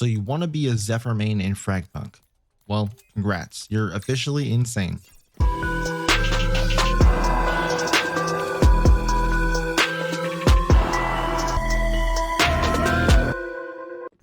So you want to be a Zephyr main in Fragpunk. Well, congrats, you're officially insane.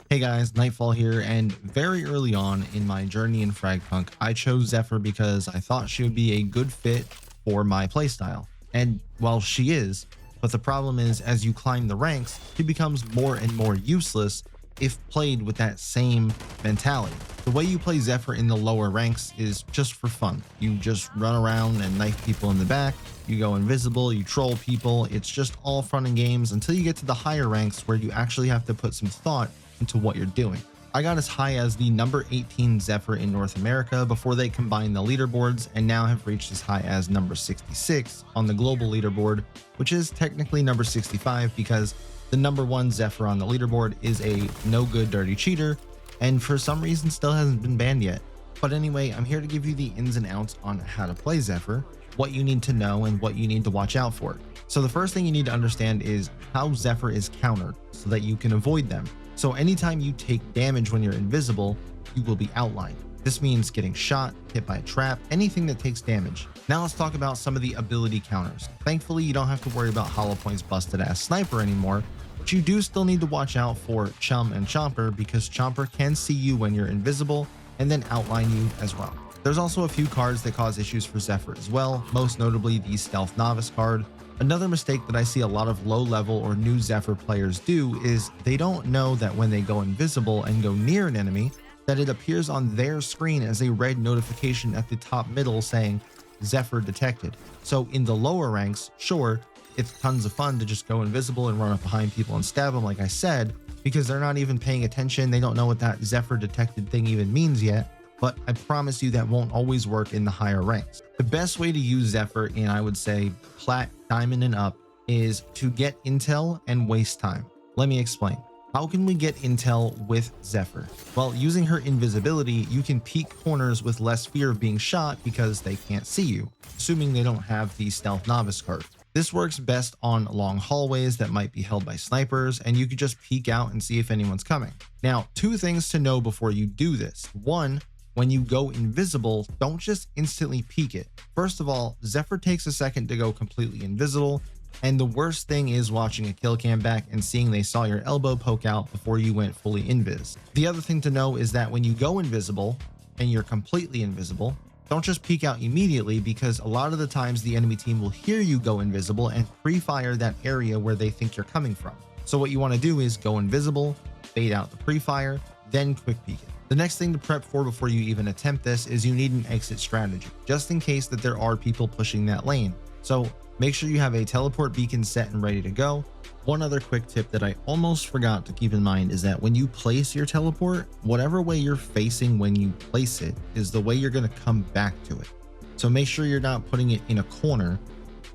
Hey guys, Nightfall here, and very early on in my journey in Fragpunk, I chose Zephyr because I thought she would be a good fit for my playstyle. And well, she is, but the problem is as you climb the ranks, she becomes more and more useless if played with that same mentality. The way you play Zephyr in the lower ranks is just for fun. You just run around and knife people in the back, you go invisible, you troll people, it's just all fun and games until you get to the higher ranks where you actually have to put some thought into what you're doing. I got as high as the number 18 Zephyr in North America before they combined the leaderboards, and now have reached as high as number 66 on the global leaderboard, which is technically number 65 because the number 1 Zephyr on the leaderboard is a no good dirty cheater, and for some reason still hasn't been banned yet. But anyway, I'm here to give you the ins and outs on how to play Zephyr, what you need to know, and what you need to watch out for. So the first thing you need to understand is how Zephyr is countered so that you can avoid them. So anytime you take damage when you're invisible, you will be outlined. This means getting shot, hit by a trap, anything that takes damage. Now let's talk about some of the ability counters. Thankfully, you don't have to worry about Hollow Point's busted ass sniper anymore, but you do still need to watch out for Chum and Chomper because Chomper can see you when you're invisible and then outline you as well. There's also a few cards that cause issues for Zephyr as well, most notably the Stealth Novice card. Another mistake that I see a lot of low level or new Zephyr players do is they don't know that when they go invisible and go near an enemy, that it appears on their screen as a red notification at the top middle saying Zephyr detected. So in the lower ranks, sure, it's tons of fun to just go invisible and run up behind people and stab them like I said, because they're not even paying attention. They don't know what that Zephyr detected thing even means yet. But I promise you that won't always work in the higher ranks. The best way to use Zephyr in, I would say, Plat, Diamond, and up is to get intel and waste time. Let me explain. How can we get intel with Zephyr? Well, using her invisibility, you can peek corners with less fear of being shot because they can't see you, assuming they don't have the Stealth Novice card. This works best on long hallways that might be held by snipers, and you could just peek out and see if anyone's coming. Now, 2 things to know before you do this. 1, when you go invisible, don't just instantly peek it. First of all, Zephyr takes a second to go completely invisible, and the worst thing is watching a kill cam back and seeing they saw your elbow poke out before you went fully invis. The other thing to know is that when you go invisible and you're completely invisible, don't just peek out immediately because a lot of the times the enemy team will hear you go invisible and pre-fire that area where they think you're coming from. So what you want to do is go invisible, fade out the pre-fire, then quick peek it. The next thing to prep for before you even attempt this is you need an exit strategy, just in case that there are people pushing that lane. So make sure you have a teleport beacon set and ready to go. One other quick tip that I almost forgot to keep in mind is that when you place your teleport, whatever way you're facing when you place it is the way you're going to come back to it. So make sure you're not putting it in a corner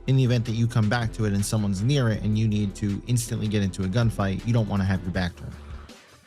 in the event that you come back to it and someone's near it and you need to instantly get into a gunfight. You don't want to have your back turned.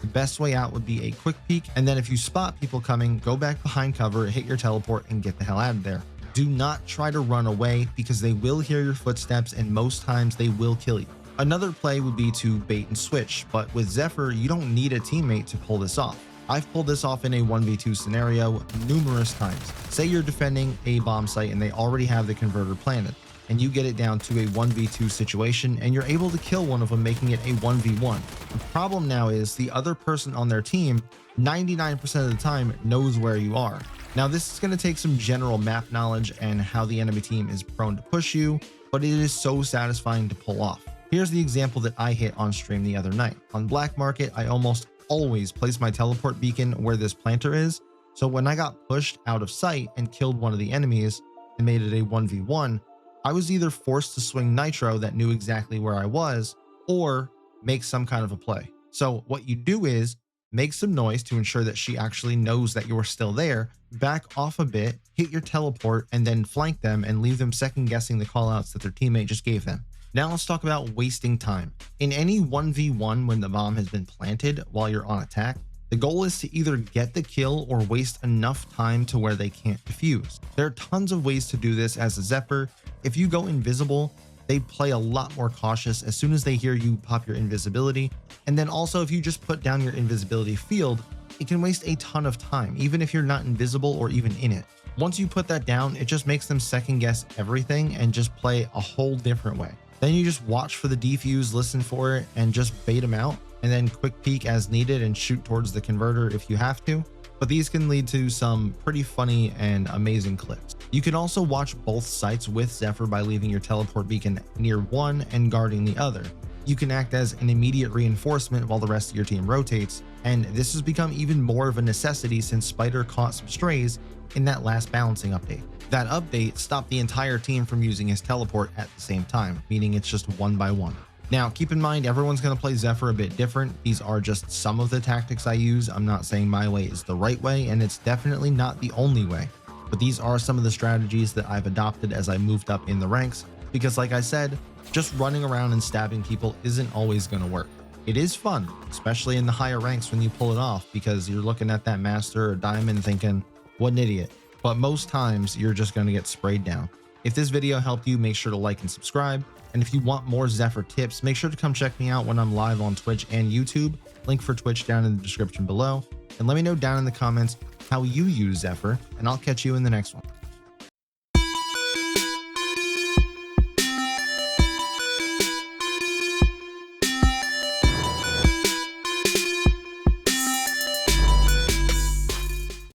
The best way out would be a quick peek, and then if you spot people coming, go back behind cover, hit your teleport, and get the hell out of there. Do not try to run away because they will hear your footsteps and most times they will kill you. Another play would be to bait and switch, but with Zephyr, you don't need a teammate to pull this off. I've pulled this off in a 1v2 scenario numerous times. Say you're defending a bomb site and they already have the converter planted, and you get it down to a 1v2 situation and you're able to kill one of them, making it a 1v1. The problem now is the other person on their team 99% of the time knows where you are. Now this is going to take some general map knowledge and how the enemy team is prone to push you, but it is so satisfying to pull off. Here's the example that I hit on stream the other night. On Black Market, I almost always place my teleport beacon where this planter is, so when I got pushed out of sight and killed one of the enemies and made it a 1v1, I was either forced to swing Nitro that knew exactly where I was or make some kind of a play. So what you do is make some noise to ensure that she actually knows that you're still there, back off a bit, hit your teleport, and then flank them and leave them second guessing the callouts that their teammate just gave them. Now let's talk about wasting time. In any 1v1 when the bomb has been planted while you're on attack, the goal is to either get the kill or waste enough time to where they can't defuse. There are tons of ways to do this as a Zephyr. If you go invisible, they play a lot more cautious as soon as they hear you pop your invisibility. And then also, if you just put down your invisibility field, it can waste a ton of time, even if you're not invisible or even in it. Once you put that down, it just makes them second guess everything and just play a whole different way. Then you just watch for the defuse, listen for it, and just bait them out, and then quick peek as needed and shoot towards the converter if you have to. But these can lead to some pretty funny and amazing clips. You can also watch both sites with Zephyr by leaving your teleport beacon near one and guarding the other. You can act as an immediate reinforcement while the rest of your team rotates, and this has become even more of a necessity since Spider caught some strays in that last balancing update. That update stopped the entire team from using his teleport at the same time, meaning it's just one by one. Now, keep in mind, everyone's going to play Zephyr a bit different. These are just some of the tactics I use. I'm not saying my way is the right way, and it's definitely not the only way. But these are some of the strategies that I've adopted as I moved up in the ranks, because like I said, just running around and stabbing people isn't always going to work. It is fun, especially in the higher ranks when you pull it off, because you're looking at that master or diamond thinking, what an idiot. But most times you're just going to get sprayed down. If this video helped you, make sure to like and subscribe. And if you want more Zephyr tips, make sure to come check me out when I'm live on Twitch and YouTube. Link for Twitch down in the description below. And let me know down in the comments how you use Zephyr, and I'll catch you in the next one.